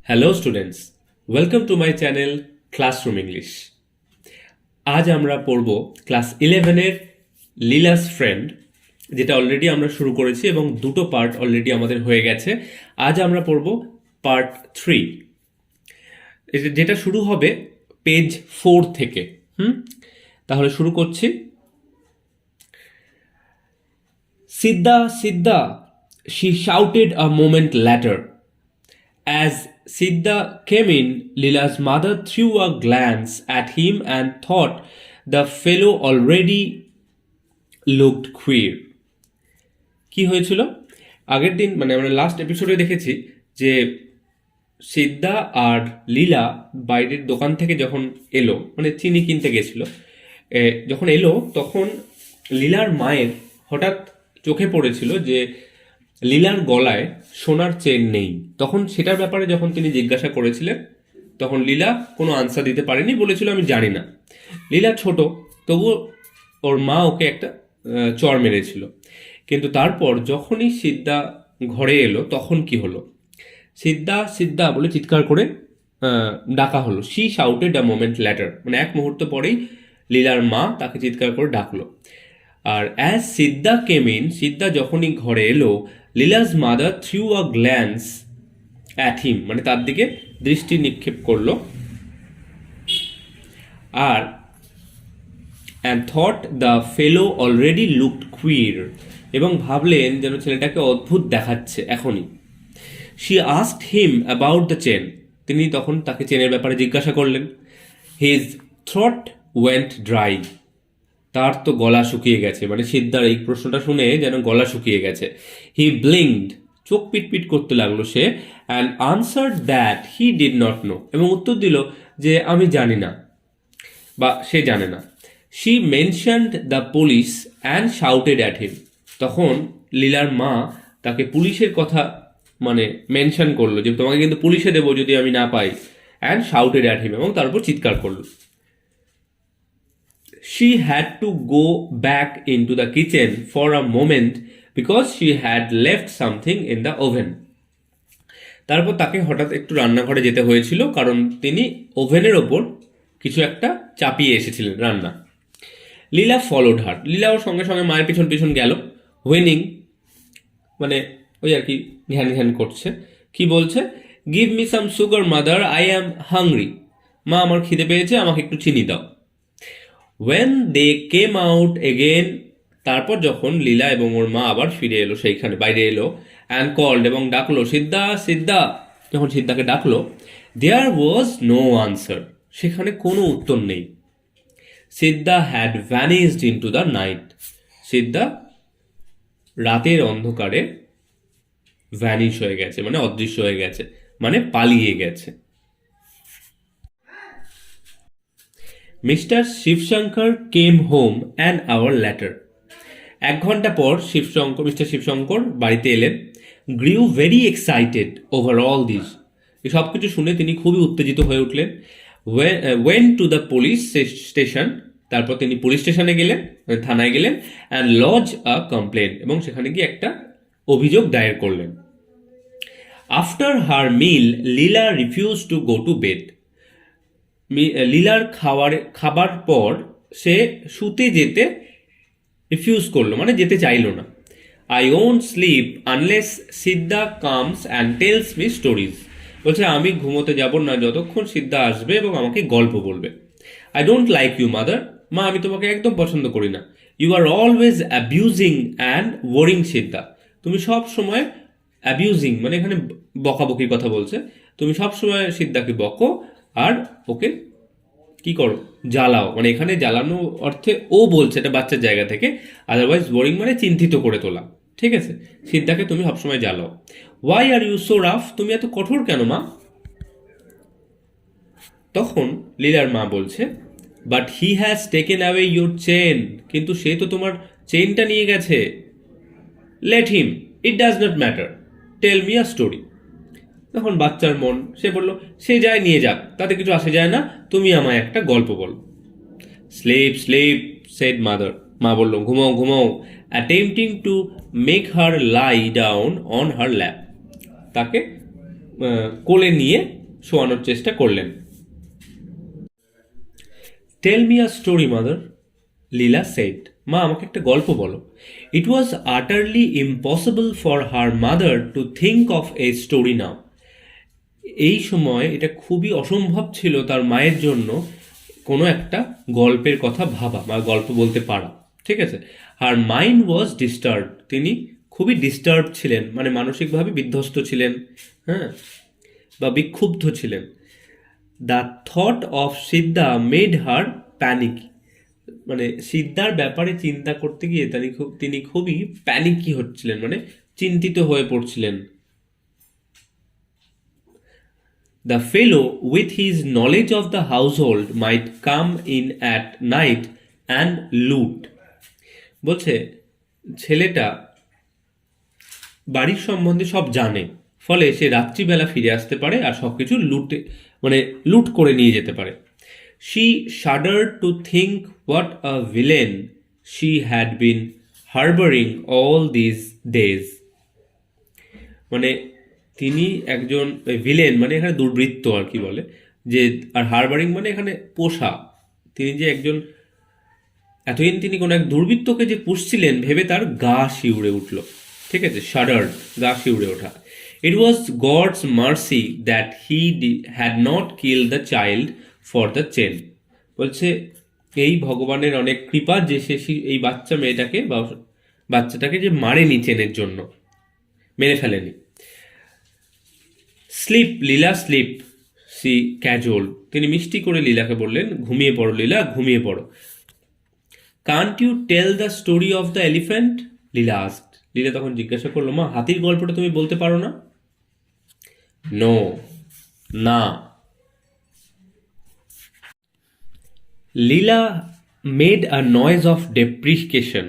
Hello students, welcome to my channel classroom English. আজ আমরা পড়ব ক্লাস 11-এর লীলাস ফ্রেন্ড, যেটা অলরেডি আমরা শুরু করেছি এবং দুটো পার্ট অলরেডি আমাদের হয়ে গেছে। আজ আমরা পড়ব পার্ট 3, যেটা শুরু হবে পেজ 4 থেকে। তাহলে শুরু করছি। সিদ্ধা সিদ্ধা, she shouted a moment later. As Siddha came in, Leela's mother threw a glance at him and thought the fellow already looked queer. কি হয়েছিল? আগের দিন মানে আমরা লাস্ট এপিসোডে দেখেছি যে সিদ্ধা আর লীলা বাইরের দোকান থেকে যখন এলো, মানে চিনি কিনতে গেছিল, যখন এলো তখন লীলার মায়ের হঠাৎ চোখে পড়েছিল যে লীলার গলায় সোনার চেন নেই। তখন সেটার ব্যাপারে যখন তিনি জিজ্ঞাসা করেছিলেন তখন লীলা কোনো আনসার দিতে পারেনি, বলেছিল আমি জানি না। লীলা ছোট, তবুও ওর মা ওকে একটা চড় মেরেছিল। কিন্তু তারপর যখনই সিদ্ধা ঘরে এলো তখন কি হলো, সিদ্ধা সিদ্ধা বলে চিৎকার করে ডাকা হলো। She shouted a moment later, মানে এক মুহূর্ত পরেই লীলার মা তাকে চিৎকার করে ডাকলো। আর অ্যাজ সিদ্ধা কেম ইন, সিদ্ধা যখনই ঘরে এলো, Leela's mother threw a glance at him, মানে তার দিকে দৃষ্টি নিক্ষেপ করলো। আর and thought the fellow already looked queer, এবং ভাবলেন যেন ছেলেটাকে অদ্ভুত দেখাচ্ছে এখনই। She asked him about the chain, তিনি তখন তাকে চেনের ব্যাপারে জিজ্ঞাসা করলেন। হিজ থ্রট ওয়েন্ট ড্রাই, তার তো গলা শুকিয়ে গেছে, মানে সিদ্ধার এই প্রশ্নটা শুনে যেন গলা শুকিয়ে গেছে। হি ব্লিঙ্কড, চোখ পিটপিট করতে লাগলো সে। And answered that he did not know, এবং উত্তর দিল যে আমি জানি না বা সে জানে না। She mentioned the police and shouted at him, তখন লীলার মা তাকে পুলিশের কথা মানে মেনশন করলো যে তোমাকে কিন্তু পুলিশে দেবো যদি আমি না পাই। অ্যান্ড শাউটেড অ্যাট হিম, এবং তার উপর চিৎকার করলো। She had to go back into the kitchen for a moment because she had left something in the oven. তারপর তাকে হঠাৎ একটু রান্নাঘরে যেতে হয়েছিল, কারণ তিনি ওভেনের ওপর কিছু একটা চাপিয়ে এসেছিলেন রান্না। লীলা ফলোড হার, লীলাও সঙ্গে সঙ্গে মায়ের পিছন পিছন গেল। হুইনিং, মানে ওই আর কি ঘ্যান ঘ্যান করছে। কি বলছে? Give me some sugar mother, I am hungry, মা আমার খিদে পেয়েছে, আমাকে একটু চিনি দাও। When they came out again, তারপর যখন লীলা এবং ওর মা আবার ফিরে এলো, সেইখানে বাইরে এলো। অ্যান্ড কল্ড, এবং ডাকলো সিদ্ধা সিদ্ধা, যখন সিদ্ধাকে ডাকলো, দেয়ার ওয়াজ নো আনসার, সেখানে কোনো উত্তর নেই। সিদ্ধা হ্যাড ভ্যানিসড ইনটু দ্য নাইট, সিদ্ধা রাতের অন্ধকারে ভ্যানিশ হয়ে গেছে, মানে অদৃশ্য হয়ে গেছে, মানে পালিয়ে গেছে। Mister Shivshankar came home an hour later, 1 ঘন্টা পর মিস্টার শিবশঙ্কর বাড়িতে এলেন। Grew very excited over all this, এই সব কিছু শুনে তিনি খুবই উত্তেজিত হয়ে উঠলেন। Went to the police station, তারপর তিনি পুলিশ স্টেশনে গেলেন, থানায় গেলেন। অ্যান্ড লজ আ কমপ্লেন, এবং সেখানে গিয়ে একটা অভিযোগ দায়ের করলেন। After her meal Leela refuse to go to bed, লীলার খাবার পর সে শুতে যেতে রিফিউজ করলো, মানে যেতে চাইলো না। I won't sleep unless Siddha comes and tells me stories, বলছে আমি ঘুমোতে যাব না যতক্ষণ সিদ্ধা আসবে এবং আমাকে গল্প বলবে। I don't like you mother, মা আমি তোমাকে একদম পছন্দ করি না। You are always abusing and worrying Siddha, তুমি সব সময় অ্যাবিউজিং, মানে এখানে বকাবকির কথা বলছে, তুমি সব সময় সিদ্ধাকে বকো আর ওকে কি করো, জ্বালাও, মানে এখানে জ্বালানো অর্থে ও বলছে, এটা বাচ্চার জায়গা থেকে। আদারওয়াইজ বোরিং মানে চিন্তিত করে তোলা, ঠিক আছে। সিদ্ধাকে তুমি সবসময় জ্বালাও। Why are you so rough, তুমি এত কঠোর কেন মা? তখন লীলার মা বলছে, but he has taken away your chain, কিন্তু সে তো তোমার চেনটা নিয়ে গেছে। Let him, it does not matter, tell me a story. তখন বাচ্চার মন, সে বলল সে যায় নিয়ে যাক, তাতে কিছু আসে যায় না, তুমি আমায় একটা গল্প বলো। স্লিপ স্লিপ সেড মাদার, মা বলল ঘুমাও ঘুমাও। Attempting to make her lie down on her lap, তাকে কোলে নিয়ে শোয়ানোর চেষ্টা করলেন। Tell me a story mother, Leela said. মা, আমাকে একটা গল্প বলো। It was utterly impossible for her mother to think of a story now. এই সময় এটা খুবই অসম্ভব ছিল তার মায়ের জন্য কোনো একটা গল্পের কথা ভাবা বা গল্প বলতে পারা। ঠিক আছে। হার মাইন্ড ওয়াজ ডিস্টার্ব। তিনি খুবই ডিস্টার্ব ছিলেন, মানে মানসিকভাবে বিধ্বস্ত ছিলেন, হ্যাঁ, বা বিক্ষুব্ধ ছিলেন। The thought of Siddha made her panic. মানে সিদ্ধার ব্যাপারে চিন্তা করতে গিয়ে তিনি খুবই প্যানিকি হচ্ছিলেন, মানে চিন্তিত হয়ে পড়ছিলেন। The fellow, with his knowledge of the household, might come in at night and loot. বলছে ছেলেটা বাড়ির সম্বন্ধে সব জানে, ফলে সে রাত্রিবেলা ফিরে আসতে পারে আর সবকিছু লুট করে নিয়ে যেতে পারে। She shuddered to think what a villain she had been harboring all these days. মানে তিনি একজন ভিলেন, মানে এখানে দুর্বৃত্ত আর কি বলে, যে আর হারবারিং মানে এখানে পোষা। তিনি যে একজন এতদিন তিনি কোনো এক দুর্বৃত্তকে যে পুষছিলেন ভেবে তার গা শিউড়ে উঠল। ঠিক আছে, শাডার্ড, গা শিউড়ে ওঠা। It was God's mercy that he had not kill the child for the chain. বলছে এই ভগবানের অনেক কৃপা যে সে এই মেয়েটাকে বা বাচ্চাটাকে যে মারেনি চেনের জন্য, মেরে ফেলেনি। স্লিপ লীলা স্লিপ, সি ক্যাজুয়াল। তিনি মিষ্টি করে লীলাকে বললেন, ঘুমিয়ে পড়ো লীলা, ঘুমিয়ে পড়ো। Can't you tell the story of the elephant, Leela asked. Leela তখন জিজ্ঞাসা করলো, মা, হাতির গল্পটা তুমি বলতে পারো না? নো, না। লীলা মেড আ নয়েজ অফ ডেপ্রিকেশন,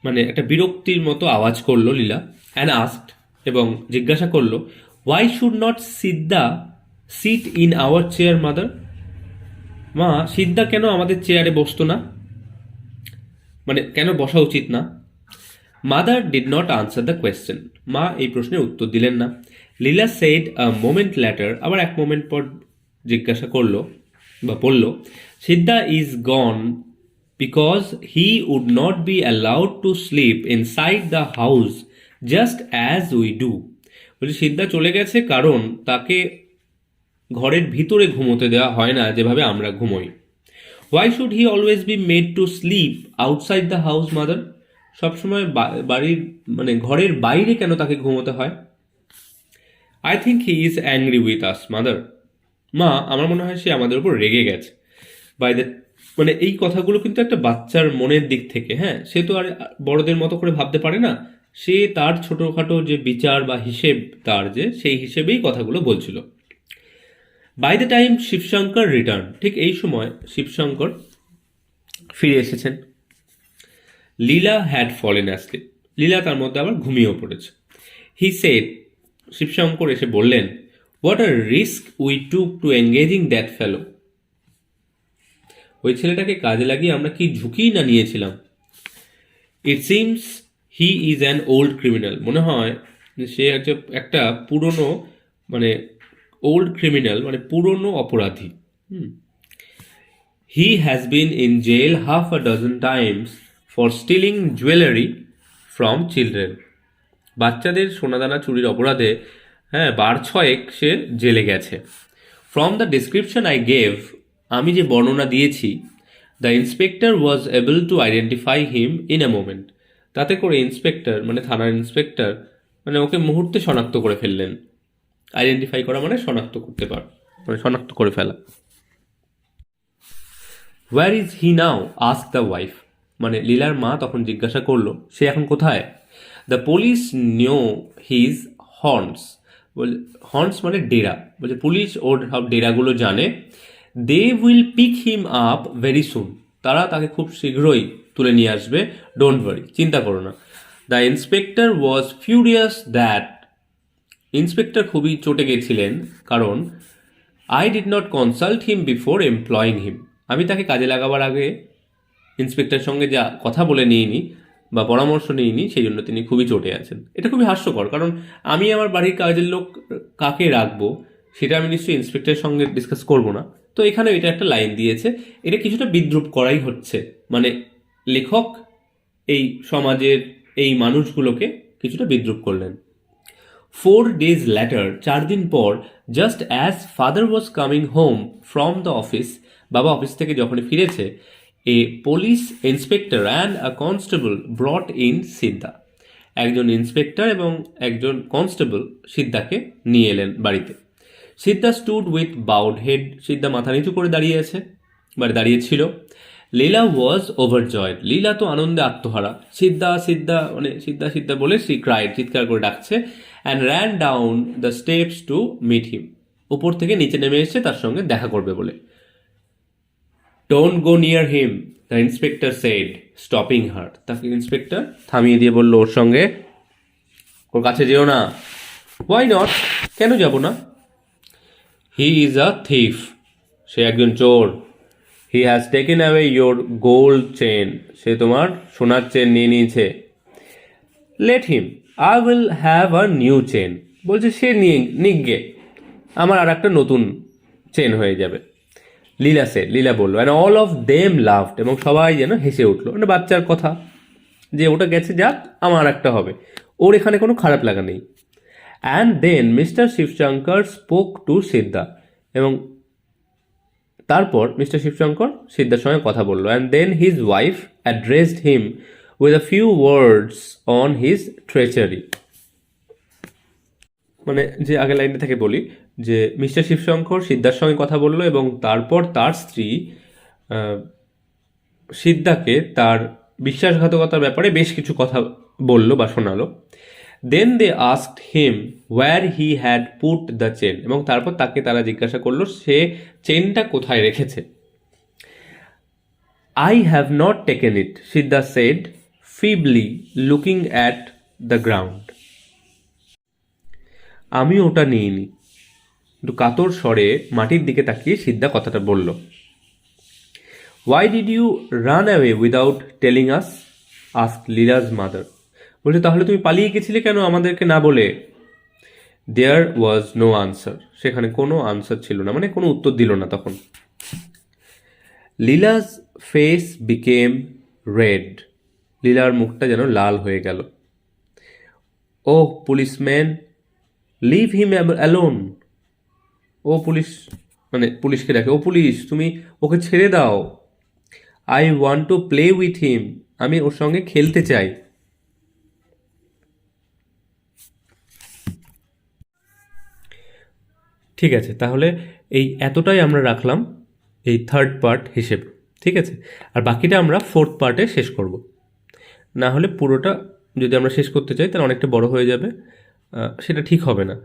মানে একটা বিরক্তির মতো আওয়াজ করলো লীলা। অ্যান্ড আস্কড, এবং জিজ্ঞাসা করলো, why should not Siddha sit in our chair mother. মা, সিদ্ধা কেন আমাদের চেয়ারে বসতো না, মানে কেন বসা উচিত না? Mother did not answer the question. মা এই প্রশ্নের উত্তর দিলেন না। Leela said a moment later, আবার এক মোমেন্ট পর জিজ্ঞাসা করলো বা বলল, Siddha is gone because he would not be allowed to sleep inside the house just as we do. বলছি সিদ্ধা চলে গেছে কারণ তাকে ঘরের ভিতরে ঘুমোতে দেওয়া হয় না যেভাবে আমরা ঘুমোই। Why should he always be made to sleep outside the house mother. সবসময় বাড়ির মানে ঘরের বাইরে কেন তাকে ঘুমোতে হয়? I think he is angry with us mother. মা, আমার মনে হয় সে আমাদের উপর রেগে গেছে। বাই দ্য, মানে এই কথাগুলো কিন্তু একটা বাচ্চার মনের দিক থেকে, হ্যাঁ, সে তো আর বড়দের মতো করে ভাবতে পারে না। সে তার ছোটোখাটো যে বিচার বা হিসেব তার যে, সেই হিসেবেই কথাগুলো বলছিল। By the time Shivshankar return, ঠিক এই সময় শিবশঙ্কর ফিরে এসেছেন। Leela had fallen asleep, Leela তার মধ্যে আবার ঘুমিয়েও পড়েছে। হি সেড, শিবশঙ্কর এসে বললেন, what a risk we took to engaging that fellow. ওই ছেলেটাকে কাজে লাগিয়ে আমরা কি ঝুঁকি না নিয়েছিলাম। It seems he is an old criminal, মনে হয় সে একটা পুরনো, মানে ওল্ড ক্রিমিনাল মানে পুরনো অপরাধী। He has been in jail half a dozen times for stealing jewellery from children. বাচ্চাদের সোনাদানা চুরির অপরাধে, হ্যাঁ, 12 সে জেলে গেছে। From the description I gave, আমি যে বর্ণনা দিয়েছি, the inspector was able to identify him in a moment. তাতে করে ইন্সপেক্টর মানে থানার ইন্সপেক্টর মানে ওকে মুহূর্তে শনাক্ত করে ফেললেন। আইডেন্টিফাই করা মানে শনাক্ত করতে পার, মানে শনাক্ত করে ফেলা। Where is he now, ask the wife. মানে লীলার মা তখন জিজ্ঞাসা করলো, সে এখন কোথায়? দ্য পুলিশ নিও হিজ হর্নস। বলে হর্নস মানে ডেরা, বলছে পুলিশ ওর সব ডেরাগুলো জানে। They will pick him up very soon, তারা তাকে খুব শীঘ্রই তুলে নিয়ে আসবে। ডোন্ট ওয়ারি, চিন্তা করো না। The inspector was furious that, inspector খুবই চটে গেছিলেন কারণ I did not consult him before employing him, আমি তাকে কাজে লাগাবার আগে ইন্সপেক্টরের সঙ্গে যা কথা বলে নিইনি, বা পরামর্শ নিইনি, সেই জন্য তিনি খুবই চটে আছেন। এটা খুবই হাস্যকর, কারণ আমি আমার বাড়ির কাজের লোক কাকে রাখবো সেটা আমি নিশ্চয়ই ইন্সপেক্টরের সঙ্গে ডিসকাস করব না। তো এখানেও এটা একটা লাইন দিয়েছে, এটা কিছুটা বিদ্রূপ করাই হচ্ছে, মানে লেখক এই সমাজের এই মানুষগুলোকে কিছুটা বিদ্রূপ করলেন। 4 days later, 4 দিন পর, just as father was coming home from the office, বাবা অফিস থেকে যখনই ফিরেছে, a police inspector and a constable brought in Siddha, একজন ইন্সপেক্টর এবং একজন কনস্টেবল সিদ্ধাকে নিয়ে এলেন বাড়িতে। Siddha stood with bowed head, Siddha মাথা নিচু করে দাঁড়িয়ে আছে, মানে দাঁড়িয়েছিল। লীলা ওয়াজ ওভারজয়েড, লীলা তো আনন্দে আত্মহারা। সিদ্ধা সিদ্ধা মানে সিদ্ধা সিদ্ধা বলে সি ক্রাইড, চিৎকার করে ডাকছে, and ran down the steps to meet him, উপর থেকে নিচে নেমে এসে তার সঙ্গে দেখা করবে বলে। Don't go near him, the inspector said, stopping her, তাকে ইন্সপেক্টর থামিয়ে দিয়ে বলল ওর সঙ্গে, ওর কাছে যেও না। ওয়াই নট, কেন যাব না? হি ইজ আ থিফ, সে একজন চোর। He has taken away your gold chain, সে তোমার সোনার চেন নিয়ে নিয়েছে। Let him, I will have a new chain, বলছে সে নিয়ে নিগে, আমার আর একটা নতুন চেন হয়ে যাবে। লীলা সে, লীলা বললো, and all of them loved, এবং সবাই যেন হেসে উঠলো, মানে বাচ্চার কথা, যে ওটা গেছে যাক, আমার একটা হবে, ওর এখানে কোনো খারাপ লাগা নেই। And then mister Shivshankar spoke to Siddha, এবং তারপর মিস্টার শিবশঙ্কর সিদ্ধার সঙ্গে কথা বললো। And then his wife addressed him with a few words on his treachery, মানে যে আগের লাইনটা থেকে বলি, যে মিস্টার শিবশঙ্কর সিদ্ধার সঙ্গে কথা বললো এবং তারপর তার স্ত্রী সিদ্ধাকে তার বিশ্বাসঘাতকতার ব্যাপারে বেশ কিছু কথা বললো বা শোনালো। Then they asked him where he had put the chain, এবং তারপর তাকে তারা জিজ্ঞাসা করলো সে চেনটা কোথায় রেখেছে। I have not taken it, Siddha said feebly looking at the ground, আমি ওটা নিইনি, কিন্তু কাতর স্বরে মাটির দিকে তাকিয়ে সিদ্ধা কথাটা বলল। Why did you run away without telling us, ask Leela's mother, বলছে তাহলে তুমি পালিয়ে গেছিলে কেন আমাদেরকে না বলে। দেয়ার ওয়াজ নো আনসার, সেখানে কোনো আনসার ছিল না, মানে কোনো উত্তর দিল না তখন। লীলাজ ফেস বিকেম রেড, লীলার মুখটা যেন লাল হয়ে গেল। ও পুলিশম্যান, লিভ হিম অ্যালোন, ও পুলিশ, মানে পুলিশকে ডাকে, ও পুলিশ তুমি ওকে ছেড়ে দাও। I want to play with him, আমি ওর সঙ্গে খেলতে চাই। ঠিক আছে, তাহলে এই এতটাই আমরা রাখলাম এই থার্ড পার্ট হিসেবে, ঠিক আছে? আর বাকিটা আমরা ফোর্থ পার্টে শেষ করব, না হলে পুরোটা যদি আমরা শেষ করতে চাই তাহলে অনেকটা বড় হয়ে যাবে, সেটা ঠিক হবে না।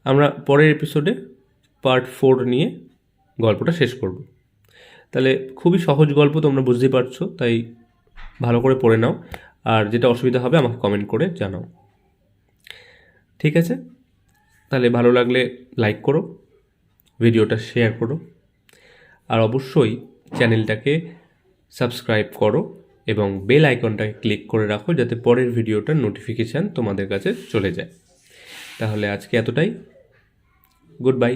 আমরা পরের এপিসোডে পার্ট 4 নিয়ে গল্পটা শেষ করব। তাহলে খুবই সহজ গল্প, তোমরা বুঝতেই পারছো, তাই ভালো করে পড়ে নাও, আর যেটা অসুবিধা হবে আমাকে কমেন্ট করে জানাও, ঠিক আছে? তাহলে ভালো লাগলে লাইক করো, ভিডিওটা শেয়ার করো, আর অবশ্যই চ্যানেলটাকে সাবস্ক্রাইব করো এবং বেল আইকনটাকে ক্লিক করে রাখো যাতে পরের ভিডিওটার নোটিফিকেশান তোমাদের কাছে চলে যায়। তাহলে আজকে এতটাই, গুড বাই।